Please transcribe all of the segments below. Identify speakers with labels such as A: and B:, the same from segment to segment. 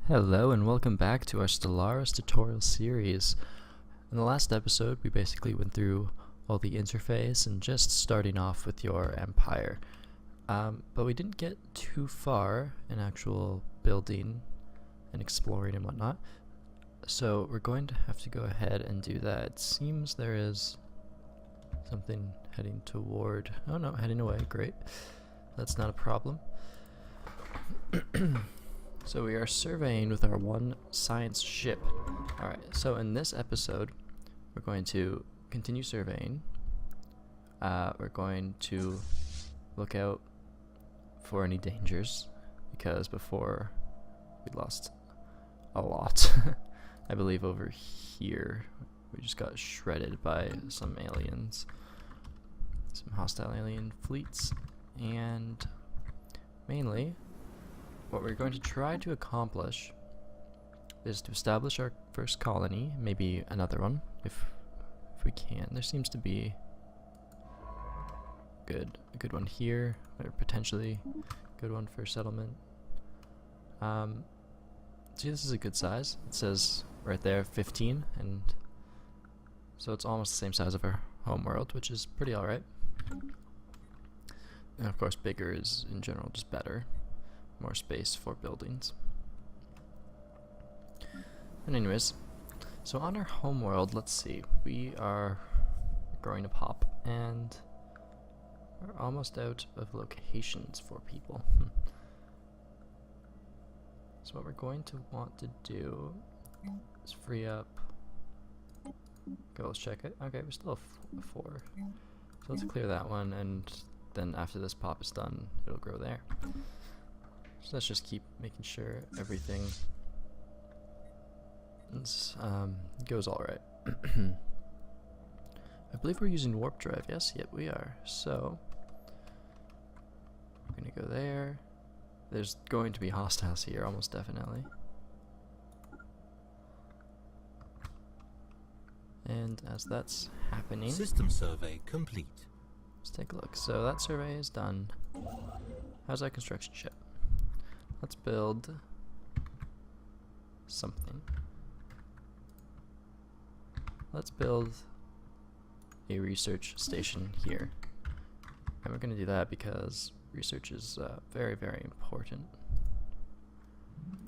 A: Hello and welcome back to our Stellaris tutorial series. In the last episode we basically went through all the interface and just starting off with your empire. But we didn't get too far in actual building and exploring and whatnot. So we're going to have to go ahead and do that. It seems there is something heading toward... oh no, heading away, great. That's not a problem. So we are surveying with our one science ship. Alright, so in this episode, we're going to continue surveying. We're going to look out for any dangers, because before we lost a lot. I believe over here we just got shredded by some aliens. Some hostile alien fleets, and mainly what we're going to try to accomplish is to establish our first colony, maybe another one if we can. There seems to be a good one here, or potentially a good one for settlement. See, this is a good size. It says right there 15, and so it's almost the same size of our home world, which is pretty alright. And of course bigger is in general just better. More space for buildings. And anyways, so on our home world, let's see, we are growing a pop and we're almost out of locations for people. So what we're going to want to do is free up. Okay, let's check it. Okay, we're still a 4. So let's clear that one, and then after this pop is done, it'll grow there. So let's just keep making sure everything is, goes alright. I believe we're using warp drive. Yes, yep, we are. So we're gonna go there. There's going to be hostiles here, almost definitely. And as that's happening,
B: system survey complete.
A: Let's take a look. So that survey is done. How's our construction ship? Let's build something. Let's build a research station here. And we're going to do that because research is very, very important.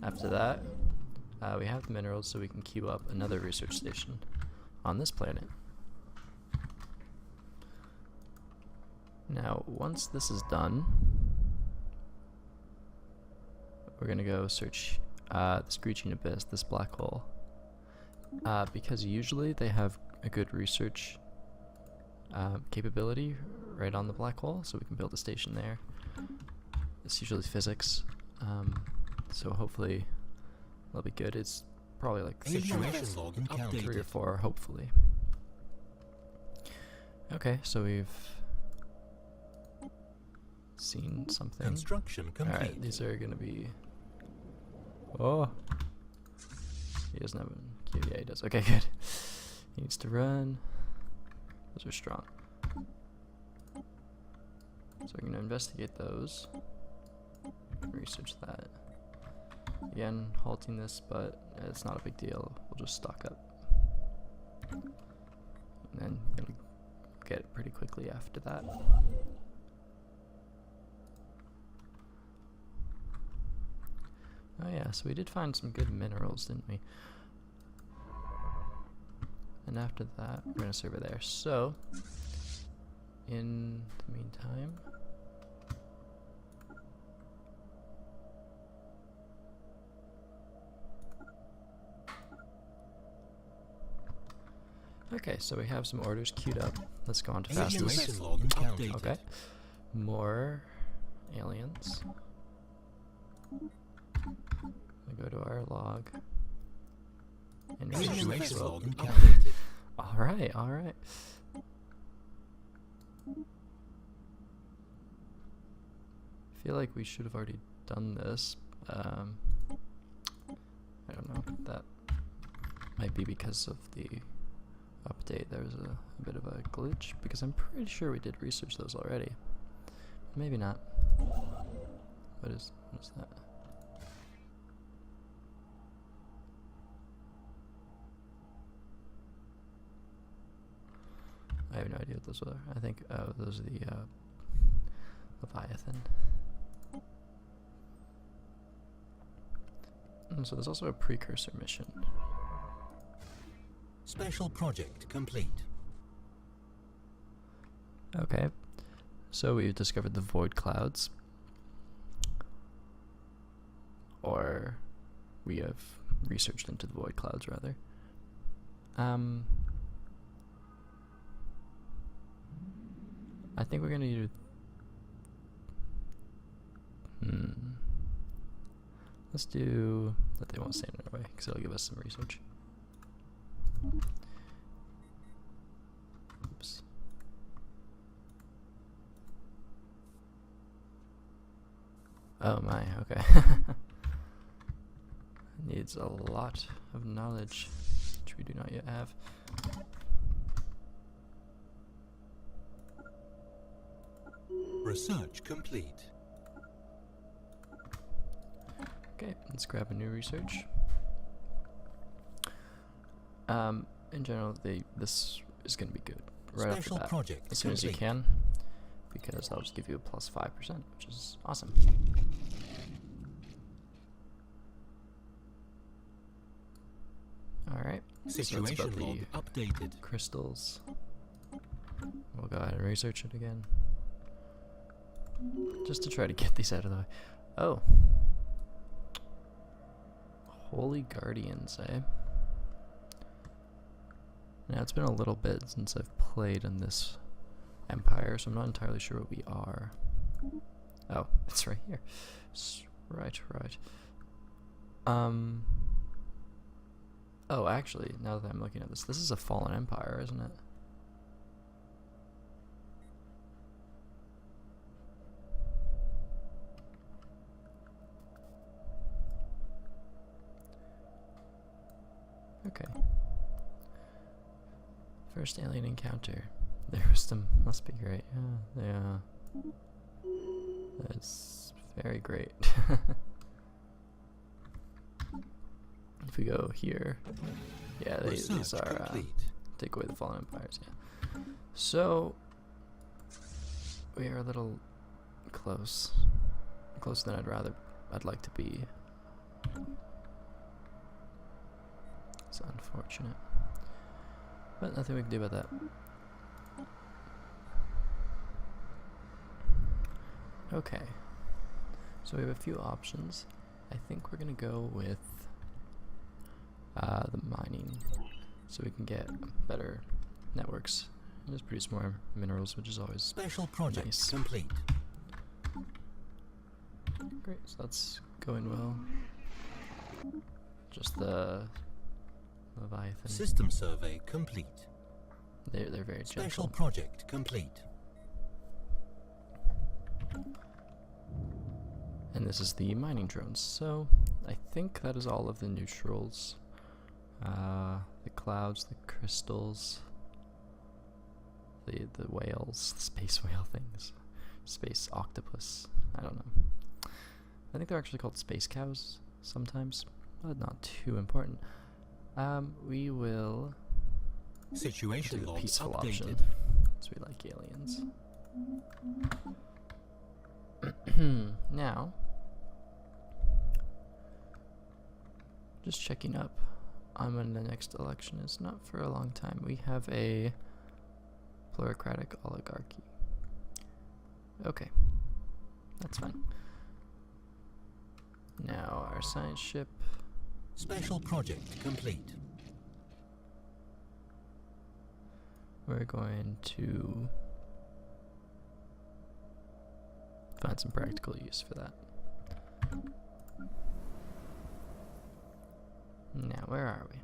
A: After that, we have the minerals, so we can queue up another research station on this planet. Now, once this is done, we're gonna go search the Screeching Abyss, this black hole, because usually they have a good research capability right on the black hole, so we can build a station there. It's usually physics, so hopefully that'll be good. It's probably like 3 or 4, hopefully. Okay, so we've seen something.
B: Construction complete.
A: Alright, these are gonna be... oh! He doesn't have a queue. Yeah, he does. Okay, good. He needs to run. Those are strong. So I'm gonna investigate those. Research that. Again, halting this, but it's not a big deal. We'll just stock up. And then it'll get it pretty quickly after that. Oh yeah, so we did find some good minerals, didn't we? And after that, we're gonna survey there. So, in the meantime, okay, so we have some orders queued up. Let's go on to fastest. Okay, more aliens. We go to our log. And alright, alright. I feel like we should have already done this. I don't know. That might be because of the update. There was a bit of a glitch, because I'm pretty sure we did research those already. Maybe not. What is that? I have no idea what those are. I think those are the Leviathan. And so there's also a precursor mission.
B: Special project complete.
A: Okay, so we've discovered the void clouds, or we have researched into the void clouds rather. I think we're gonna do. Let's do that. They won't stand in our way because it'll give us some research. Oops. Oh my, okay. Needs a lot of knowledge, which we do not yet have.
B: Research complete.
A: Okay, let's grab a new research. In general, this is going to be good right off the
B: Special
A: bat,
B: project
A: as soon as you
B: complete.
A: can, because that'll just give you a plus 5%, which is awesome. Alright, so that's about
B: Situation log
A: the
B: updated.
A: crystals. We'll go ahead and research it again, just to try to get these out of the way. Oh. Holy Guardians, eh? Now, it's been a little bit since I've played in this empire, so I'm not entirely sure what we are. Oh, it's right here. Right. Oh, actually, now that I'm looking at this is a fallen empire, isn't it? Okay. First alien encounter. Their wisdom must be great. Yeah. That's very great. If we go here, yeah, these are take away the fallen empires. Yeah. So we are a little closer than I'd like to be. It's unfortunate, but nothing we can do about that. Okay, so we have a few options. I think we're gonna go with the mining, so we can get better networks and just produce more minerals, which is always
B: Special project
A: nice.
B: complete.
A: Great, so that's going well. Just the Leviathan.
B: System survey complete.
A: They're very
B: Special
A: gentle.
B: project complete.
A: And this is the mining drones. So I think that is all of the neutrals. The clouds, the crystals, the whales, the space whale things, space octopus. I don't know. I think they're actually called space cows sometimes, but not too important. We will do
B: Situation
A: the
B: log
A: peaceful
B: updated.
A: option, so we like aliens. Now, just checking up on when the next election is. Not for a long time. We have a plutocratic oligarchy. Okay, that's fine. Now our science ship.
B: Special project complete.
A: We're going to find some practical use for that. Now, where are we?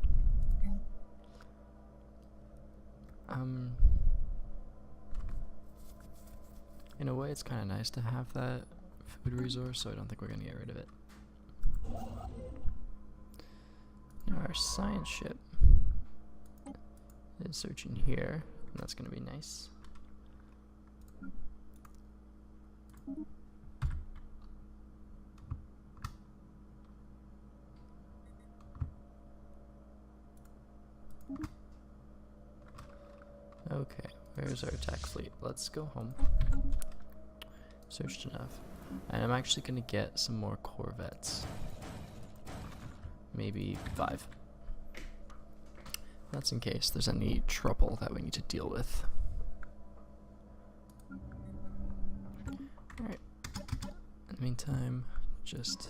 A: In a way, it's kind of nice to have that food resource, so I don't think we're gonna get rid of it. Now, our science ship is searching here, and that's gonna be nice. Okay, Where's our attack fleet? Let's go home. Searched enough. And I'm actually gonna get some more corvettes. Maybe 5. That's in case there's any trouble that we need to deal with. Alright. In the meantime, just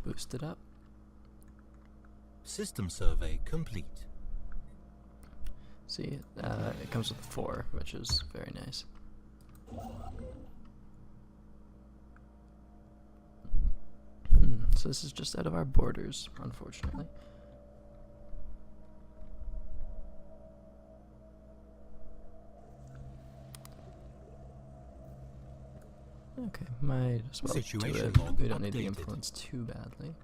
A: boost it up.
B: System survey complete.
A: See, it comes with 4, which is very nice. So this is just out of our borders, unfortunately. Okay, might as well do it. We don't need the influence too badly.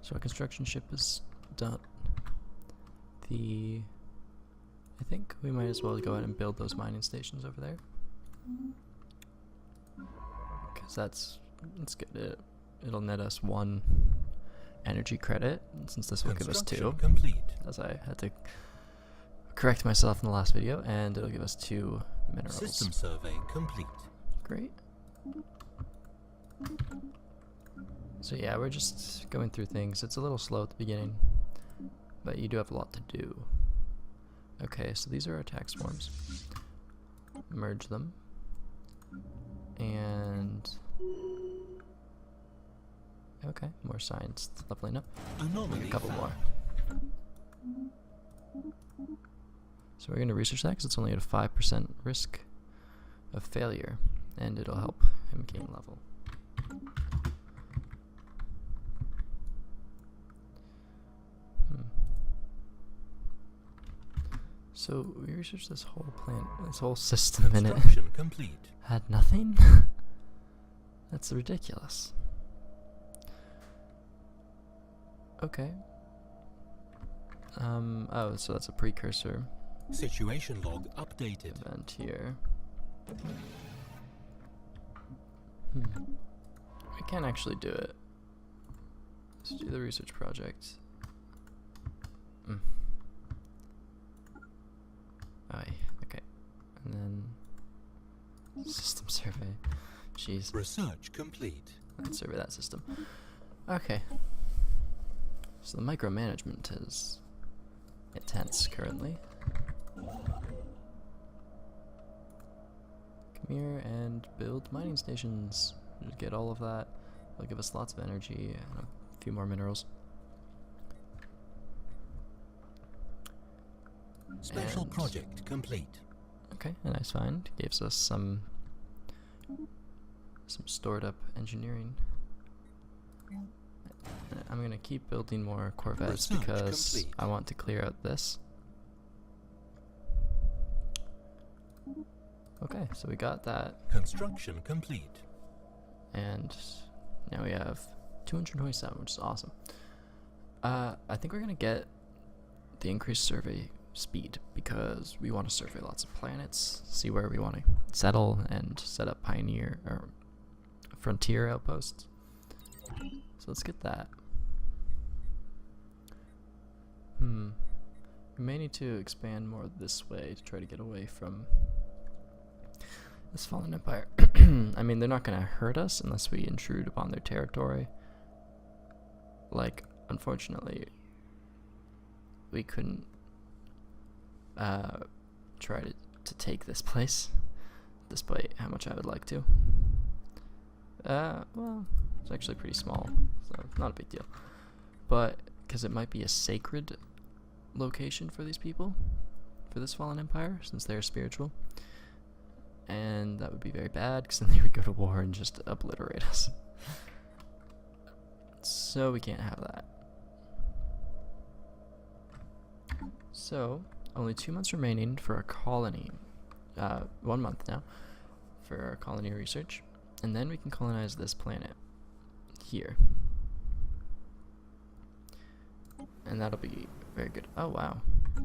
A: So our construction ship is done. I think we might as well go ahead and build those mining stations over there. Because that's good. It'll net us 1 energy credit, since this will give us 2.
B: Complete.
A: As I had to correct myself in the last video, and it'll give us 2 minerals.
B: System survey complete.
A: Great. So yeah, we're just going through things. It's a little slow at the beginning, but you do have a lot to do. Okay, so these are our attack swarms. Merge them. And okay, more science leveling up.
B: Anomaly
A: A couple
B: found.
A: more. So we're going to research that because it's only at a 5% risk of failure, and it'll help him gain level. So we researched this whole plant, this whole system in it.
B: Construction complete.
A: Had nothing? That's ridiculous. Okay. Oh, so that's a precursor
B: Situation log updated.
A: event here. We can't actually do it. Let's do the research project. Okay. And then system survey. Jeez.
B: Research complete.
A: Let's survey that system. Okay. So the micromanagement is intense currently. Come here and build mining stations. Just get all of that. It'll give us lots of energy and a few more minerals.
B: Special
A: And-
B: project complete.
A: Okay, a nice find. Gives us some stored up engineering. I'm gonna keep building more corvettes
B: Research
A: because
B: complete.
A: I want to clear out this. Okay, so we got that,
B: Construction complete.
A: and now we have 227, which is awesome. I think we're gonna get the increased survey speed because we want to survey lots of planets, see where we want to settle, and set up pioneer or frontier outposts. So let's get that. We may need to expand more this way to try to get away from this fallen empire. I mean, they're not going to hurt us unless we intrude upon their territory. Like, unfortunately, we couldn't try to take this place, despite how much I would like to. Well, it's actually pretty small, so not a big deal. But, because it might be a sacred location for these people, for this fallen empire, since they're spiritual. And that would be very bad, because then they would go to war and just obliterate us. So we can't have that. So, only 2 months remaining for our colony. 1 month now for our colony research. And then we can colonize this planet here. And that'll be very good. Oh, wow.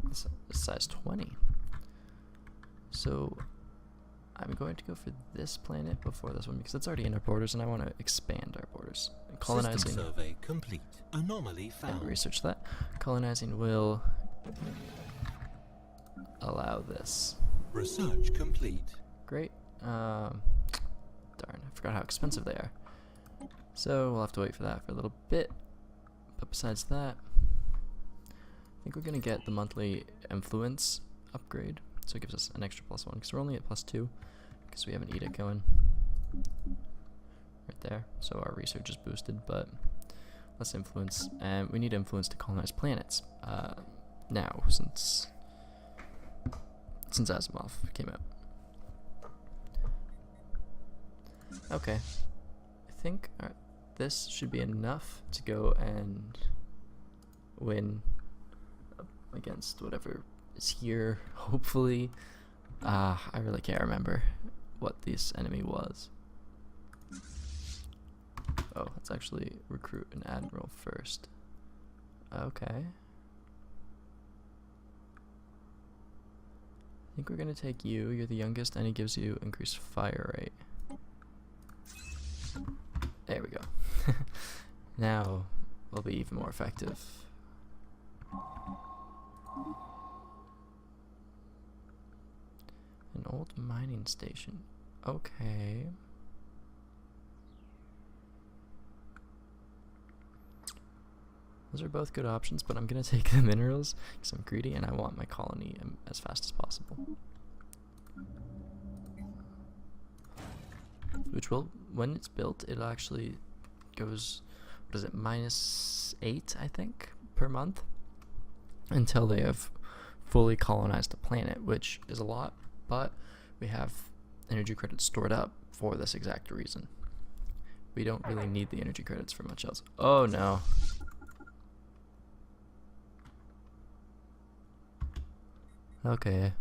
A: This is size 20. So, I'm going to go for this planet before this one because it's already in our borders and I want to expand our borders. Colonizing.
B: System survey complete. Anomaly
A: And
B: found.
A: research that. Colonizing will allow this.
B: Research complete.
A: Great. Darn, I forgot how expensive they are. So we'll have to wait for that for a little bit. But besides that, I think we're gonna get the monthly influence upgrade. So it gives us an extra +1 because we're only at +2 because we have an edict going right there. So our research is boosted, but less influence, and we need influence to colonize planets. Now, since Asimov came out. Okay, I think this should be enough to go and win against whatever is here, hopefully. I really can't remember what this enemy was. Oh, let's actually recruit an admiral first. Okay. I think we're gonna take you. You're the youngest, and he gives you increased fire rate. There we go. Now we'll be even more effective. An old mining station. Okay. Those are both good options, but I'm gonna take the minerals because I'm greedy and I want my colony as fast as possible. Which will, when it's built, it actually goes, what is it, -8, I think, per month, until they have fully colonized a planet, which is a lot, but we have energy credits stored up for this exact reason. We don't really need the energy credits for much else. Oh no. Okay.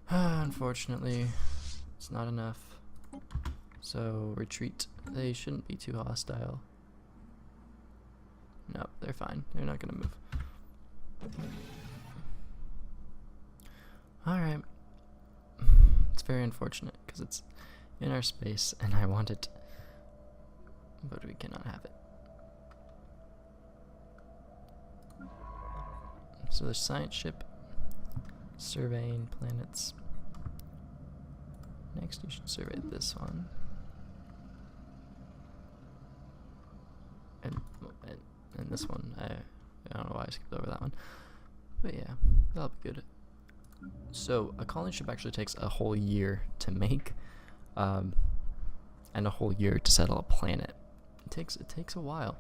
A: Unfortunately, it's not enough. So, retreat. They shouldn't be too hostile. No, they're fine. They're not gonna move. Alright. It's very unfortunate, because it's in our space, and I want it. But we cannot have it. So there's science ship. Surveying planets. Next you should survey this one. And this one. I don't know why I skipped over that one. But yeah, that'll be good. So a colony ship actually takes a whole year to make. And a whole year to settle a planet. It takes a while.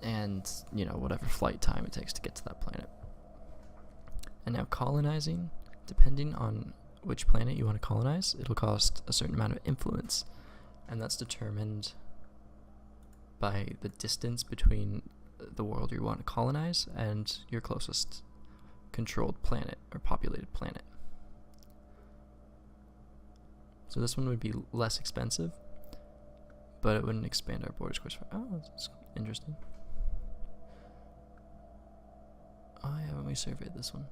A: And, you know, whatever flight time it takes to get to that planet. And now colonizing, depending on which planet you want to colonize, it'll cost a certain amount of influence. And that's determined by the distance between the world you want to colonize and your closest controlled planet or populated planet. So this one would be less expensive, but it wouldn't expand our borders quite far. Oh, that's interesting. Oh yeah, when we surveyed this one.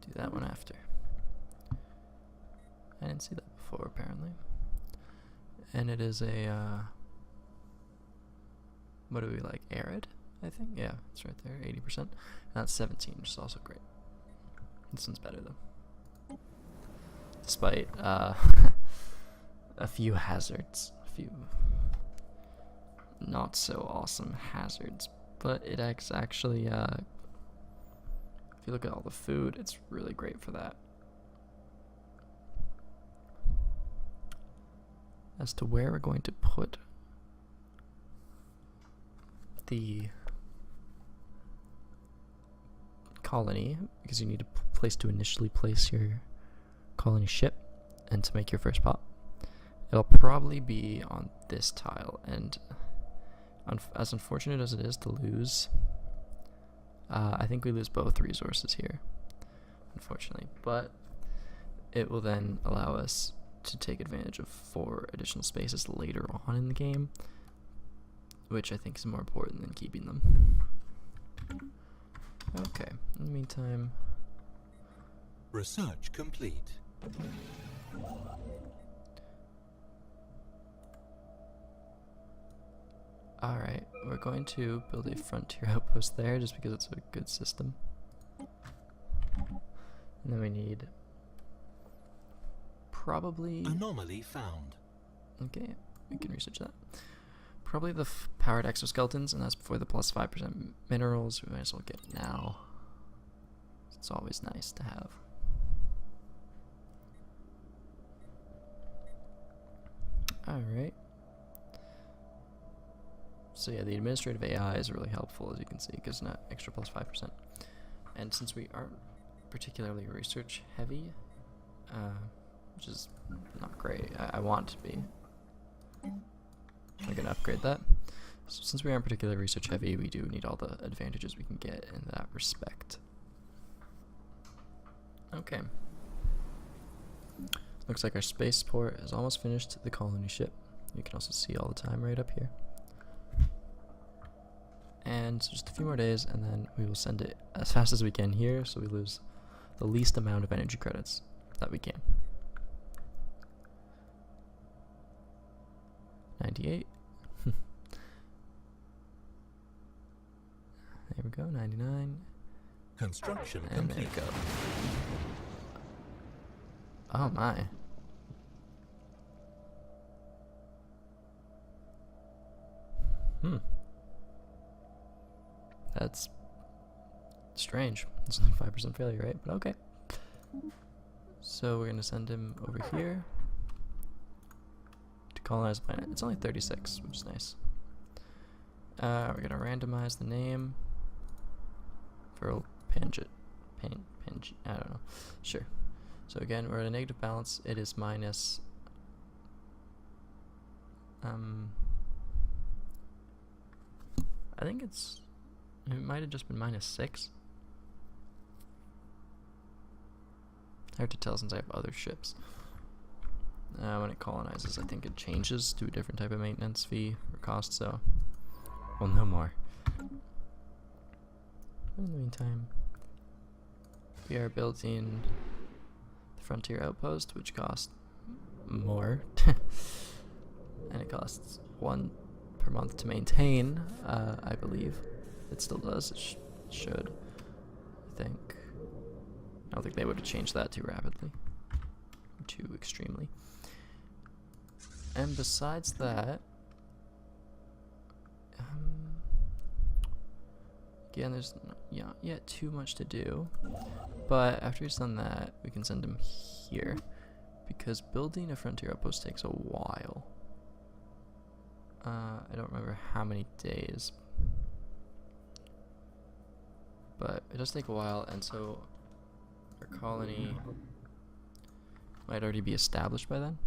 A: Do that one after. I didn't see that before, apparently. And it is a, what do we like, arid, I think? Yeah, it's right there, 80%. And that's 17, which is also great. This one's better, though. Despite, a few hazards. A few not so awesome hazards. But it actually, if you look at all the food, it's really great for that. As to where we're going to put the colony, because you need a place to initially place your colony ship and to make your first pop, it'll probably be on this tile. And as unfortunate as it is to lose, I think we lose both resources here, unfortunately, but it will then allow us to take advantage of 4 additional spaces later on in the game, which I think is more important than keeping them. Okay, in the meantime,
B: research complete.
A: Alright, we're going to build a frontier outpost there just because it's a good system. And then we need probably...
B: Anomaly found.
A: Okay, we can research that. Probably the powered exoskeletons, and that's before the plus 5% minerals. We might as well get now. It's always nice to have. Alright. So yeah, the administrative AI is really helpful, as you can see, because not extra plus 5%. And since we aren't particularly research heavy, which is not great, I want to be. We're going to upgrade that. So since we aren't particularly research heavy, we do need all the advantages we can get in that respect. Okay. Looks like our spaceport is almost finished the colony ship. You can also see all the time right up here. And so just a few more days, and then we will send it as fast as we can here, so we lose the least amount of energy credits that we can. 98. There we go, 99.
B: Construction
A: And
B: complete.
A: there we go. Oh my. That's strange. It's only 5% failure rate, but okay. So we're gonna send him over here to colonize the planet. It's only 36, which is nice. We're gonna randomize the name for Panjit. I don't know. Sure. So again, we're at a negative balance. It is minus I think it might have just been -6. Hard to tell since I have other ships. When it colonizes, I think it changes to a different type of maintenance fee or cost, so we'll know more. In the meantime, we are building the frontier outpost, which costs more. And it costs 1 per month to maintain, I believe. It still does. It should, I think. I don't think they would have changed that too rapidly. Too extremely. And besides that, again, there's not yet too much to do. But after he's done that, we can send him here. Because building a frontier outpost takes a while. I don't remember how many days. But it does take a while, and so our colony might already be established by then.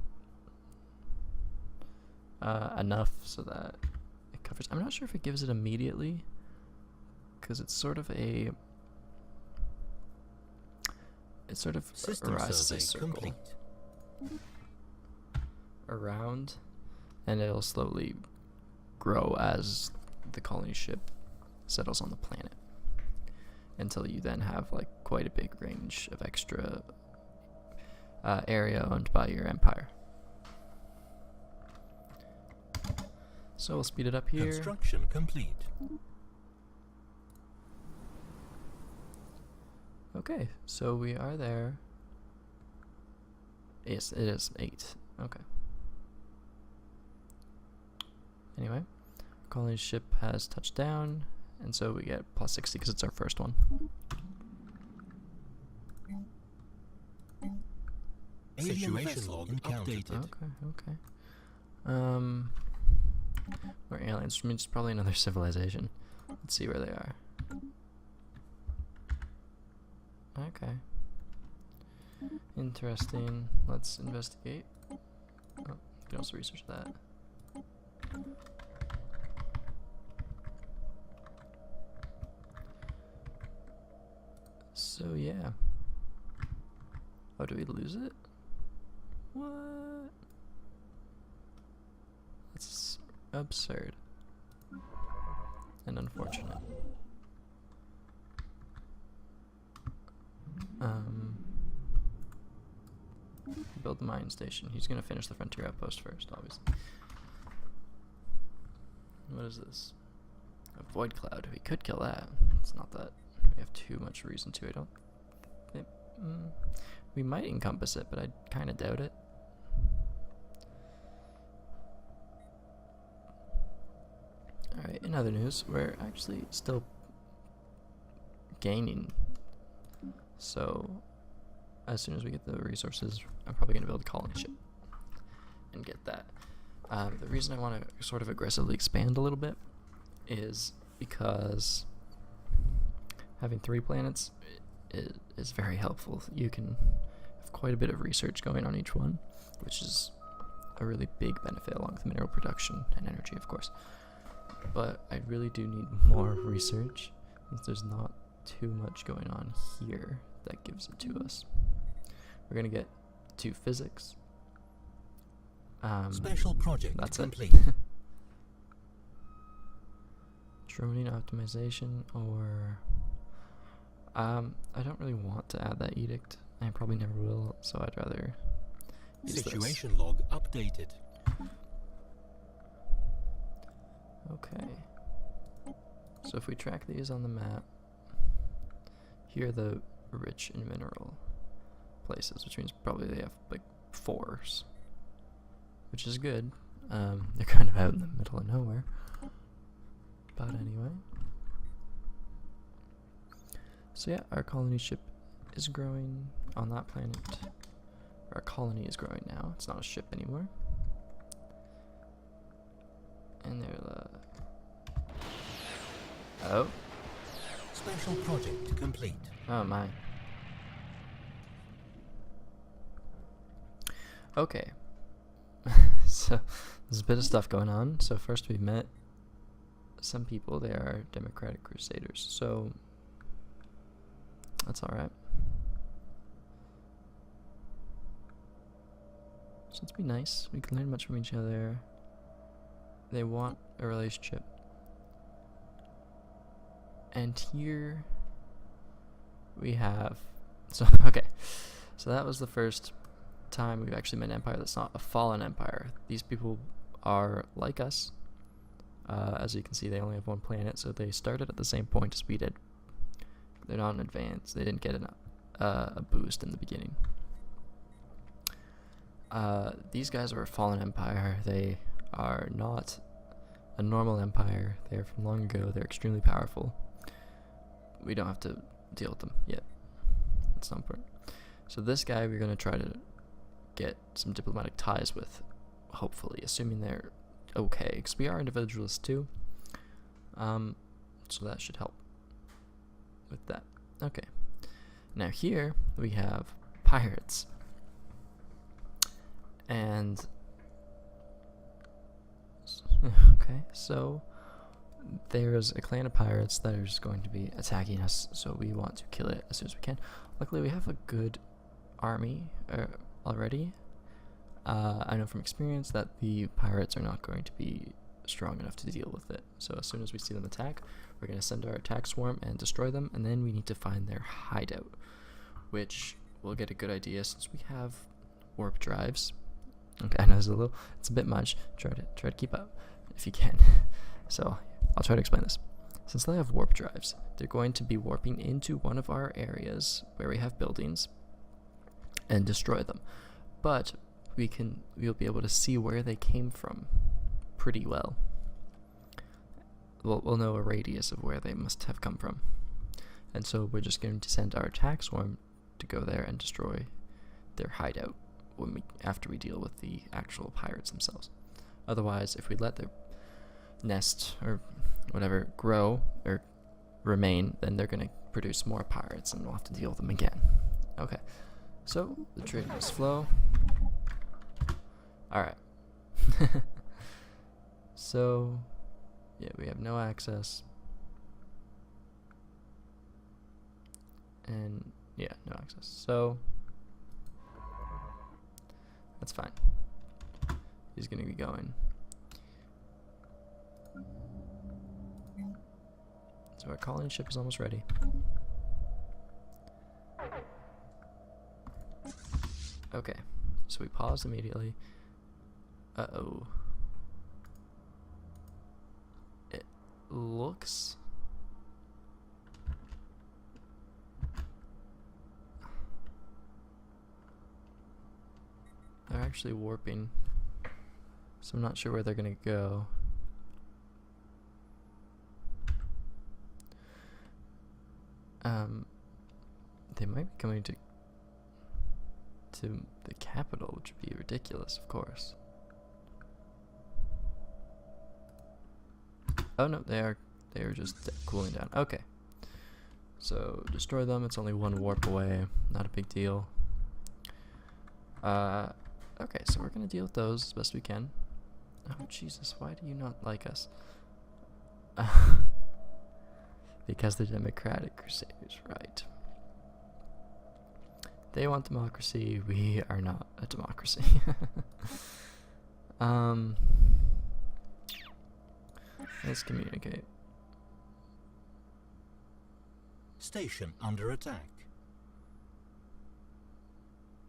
A: Enough so that it covers. I'm not sure if it gives it immediately, because it's sort of a. It sort of arises a circle
B: complete.
A: around, and it'll slowly grow as the colony ship settles on the planet, until you then have like quite a big range of extra area owned by your empire. So we'll speed it up here.
B: Construction complete.
A: Okay, so we are there. Yes, it is 8. Okay. Anyway, colony ship has touched down, and so we get plus 60 because it's our first one.
B: Situation log updated.
A: Okay. We're aliens, which means probably another civilization. Let's see where they are. Okay. Interesting. Let's investigate. Oh, you can also research that. So yeah. Oh, do we lose it? What? That's absurd and unfortunate. Build the mine station. He's gonna finish the frontier outpost first, obviously. What is this? A void cloud. We could kill that. It's not that we have too much reason to. I don't. We might encompass it, but I kind of doubt it. Alright, in other news, we're actually still gaining. So, as soon as we get the resources, I'm probably going to build a colony ship and get that. The reason I want to sort of aggressively expand a little bit is because having 3 planets is very helpful. You can have quite a bit of research going on each one, which is a really big benefit along with mineral production and energy, of course. But I really do need more research, since there's not too much going on here that gives it to us. We're going to get 2 physics.
B: Special project
A: that's
B: complete.
A: it. Droning optimization, or I don't really want to add that edict. I probably never will, so I'd rather use
B: Situation
A: this.
B: log updated.
A: Okay. So if we track these on the map, here are the rich in mineral places, which means probably they have like 4s, which is good. They're kind of out in the middle of nowhere. But anyway. So yeah, our colony ship is growing on that planet. Our colony is growing now. It's not a ship anymore. And they're oh.
B: Special project complete.
A: Oh my. Okay. So there's a bit of stuff going on. So first we met some people. They are Democratic Crusaders. So that's alright. So let's be nice. We can learn much from each other. They want a relationship. And here we have, so okay, so that was the first time we've actually met an empire that's not a fallen empire. These people are like us. As you can see, they only have 1 planet, so they started at the same point as we did. They're not in advance. They didn't get a boost in the beginning. These guys are a fallen empire. They are not a normal empire. They're from long ago. They're extremely powerful. We don't have to deal with them yet. That's not important. So this guy we're going to try to get some diplomatic ties with, hopefully, assuming they're okay, because we are individualists too. So that should help with that. Okay. Now here we have pirates. And okay, so there's a clan of pirates that are just going to be attacking us, so we want to kill it as soon as we can. Luckily, we have a good army already. I know from experience that the pirates are not going to be strong enough to deal with it. So as soon as we see them attack, we're going to send our attack swarm and destroy them, and then we need to find their hideout, which we'll get a good idea since we have warp drives. Okay, I know it's a bit much. Try to keep up if you can. So I'll try to explain this. Since they have warp drives, they're going to be warping into one of our areas where we have buildings and destroy them. But we'll be able to see where they came from pretty well. We'll know a radius of where they must have come from. And so we're just going to send our attack swarm to go there and destroy their hideout after we deal with the actual pirates themselves. Otherwise, if we let their nest or whatever grow or remain, then they're going to produce more pirates and we'll have to deal with them again. Okay, so the trade must flow. Alright. So, yeah, we have no access. And, yeah, no access. So, that's fine. He's going to be going. So our colony ship is almost ready. Okay, so we paused immediately. Uh-oh. looks... They're actually warping. So I'm not sure where they're gonna go. They might be coming to the capital, which would be ridiculous, of course. Oh no, they are just cooling down. Okay. So destroy them, it's only one warp away, not a big deal. Okay, so we're gonna deal with those as best we can. Oh Jesus, why do you not like us? Because they're democratic crusaders, right? They want democracy, we are not a democracy. Let's communicate.
B: Station under attack.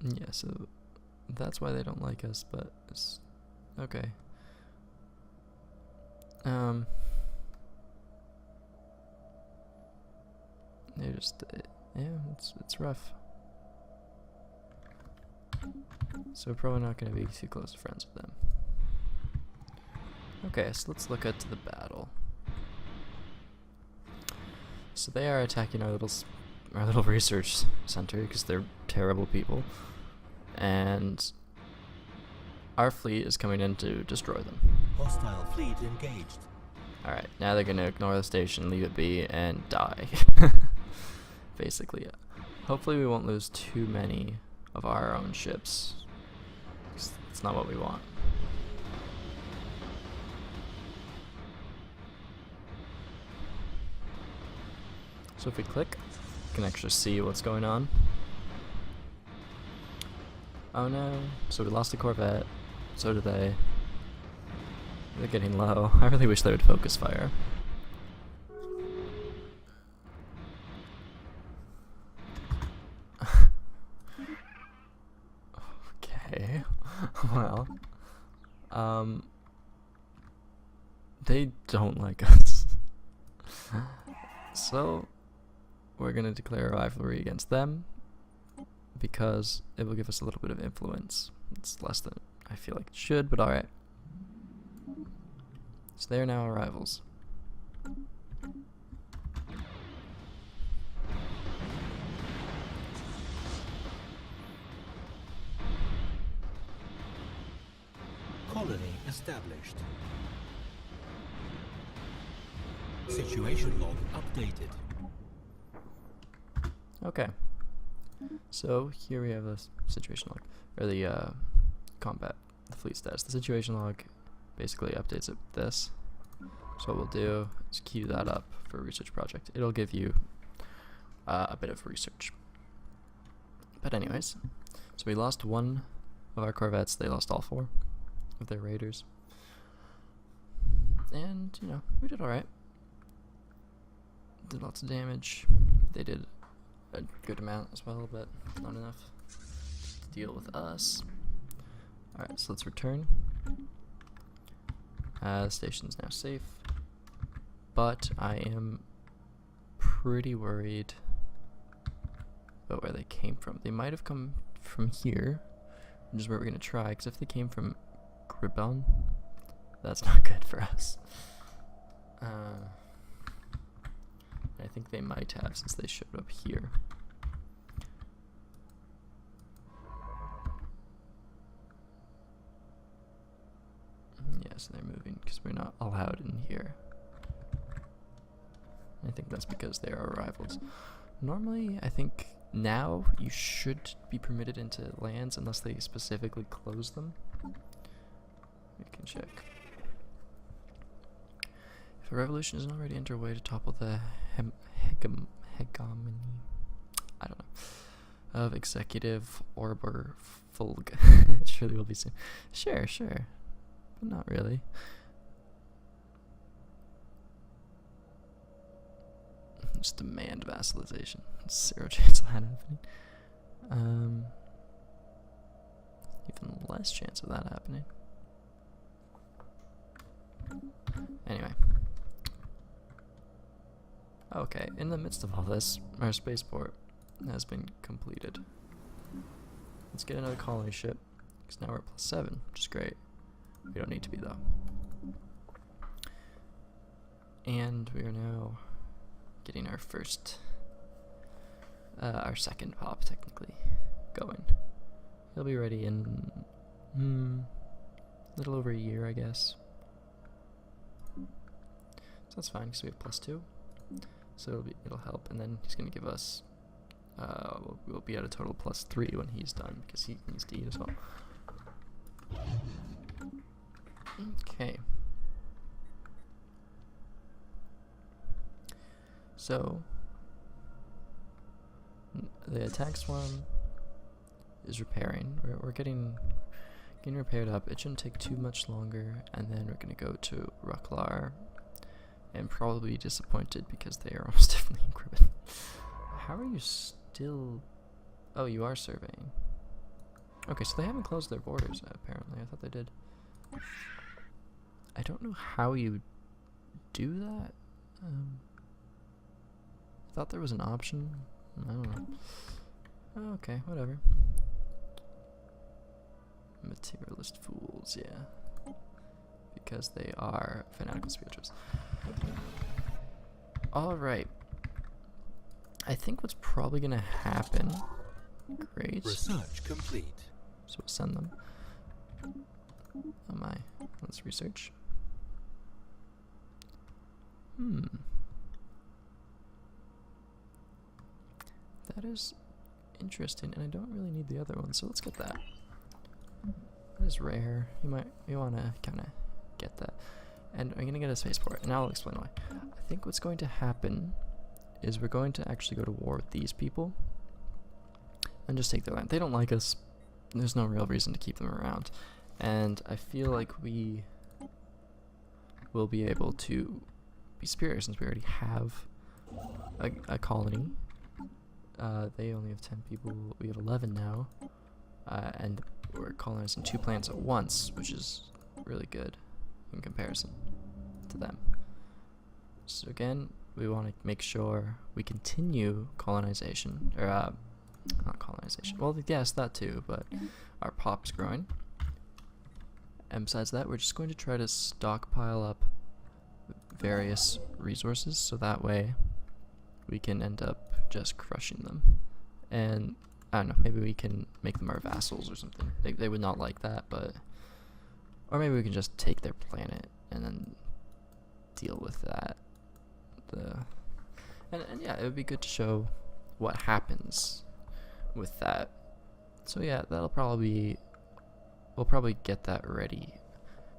A: Yeah, so that's why they don't like us, but it's okay. They're just, yeah, it's rough. So we're probably not going to be too close to friends with them. Okay, so let's look at the battle. So they are attacking our little research center because they're terrible people, and our fleet is coming in to destroy them.
B: Hostile fleet engaged.
A: All right, now they're going to ignore the station, leave it be, and die. Basically, yeah. Hopefully we won't lose too many of our own ships. It's not what we want. So if we click, we can actually see what's going on. Oh no, so we lost a Corvette. So did they. They're getting low. I really wish they would focus fire. Okay. Well. They don't like us. So we're gonna declare a rivalry against them because it will give us a little bit of influence. It's less than I feel like it should, but alright. So they are now our rivals.
B: Colony established. Situation log updated.
A: Okay. So here we have the situation log, or the combat, the fleet status. The situation log basically updates it with this. So what we'll do is queue that up for a research project. It'll give you a bit of research. But anyways, so we lost one of our corvettes. They lost all four of their raiders. And, you know, we did alright. Did lots of damage. They did a good amount as well, but not enough to deal with us. Alright, so let's return. The station's now safe, but I am pretty worried about where they came from. They might have come from here, which is where we're going to try, because if they came from Gribon, that's not good for us. I think they might have, since they showed up here. Yeah, so they're moving because we're not allowed in here. I think that's because they are rivals. Normally, I think now you should be permitted into lands unless they specifically close them. We can check. If a revolution isn't already underway to topple the hegemony, I don't know, of executive Orbor Fulg, it surely will be soon. Sure, but not really. Just demand vassalization. 0 chance of that happening. Even less chance of that happening. Anyway. Okay, in the midst of all this, our spaceport has been completed. Let's get another colony ship, because now we're at +7, which is great. We don't need to be, though. And we are now getting our second pop, technically, going. He'll be ready in a little over a year, I guess. So that's fine, because we have +2. So it'll help, and then he's going to give us, we'll be at a total +3 when he's done, because he needs to eat as well. Okay. So, the attack swarm is repairing. We're getting repaired up. It shouldn't take too much longer, and then we're going to go to Rucklar. And probably be disappointed because they are almost definitely encrypted. How are you still... Oh, you are surveying. Okay, so they haven't closed their borders, apparently. I thought they did. I don't know how you do that. I thought there was an option. I don't know. Oh, okay, whatever. Materialist fools, yeah. Because they are fanatical spirituals. Alright. I think what's probably gonna happen... Great.
B: Research complete.
A: So we'll send them. Oh my. Let's research. That is interesting, and I don't really need the other one, so let's get that. That is rare. You wanna kinda get that. And I'm gonna get a spaceport, and I'll explain why. I think what's going to happen is we're going to actually go to war with these people and just take their land. They don't like us. There's no real reason to keep them around. And I feel like we will be able to be superior since we already have a colony. They only have 10 people. We have 11 now. And we're colonizing 2 planets at once, which is really good in comparison to them. So again, we want to make sure we continue colonization, or not colonization, well yes, that too, but our pop's growing. And besides that, we're just going to try to stockpile up various resources, so that way we can end up just crushing them. And I don't know, maybe we can make them our vassals or something. They would not like that, but... Or maybe we can just take their planet and then deal with that. And yeah, it would be good to show what happens with that. So yeah, that'll probably be... We'll probably get that ready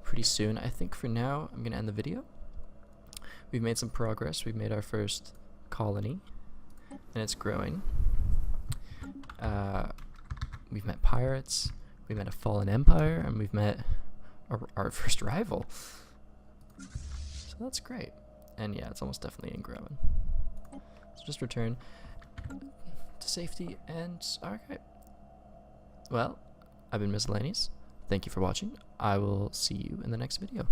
A: pretty soon. I think for now, I'm going to end the video. We've made some progress. We've made our first colony, and it's growing. We've met pirates, we met a fallen empire, and we've met our first rival. So that's great. And yeah, it's almost definitely growing. So just return to safety, and alright. Well, I've been Miscellaneous. Thank you for watching. I will see you in the next video.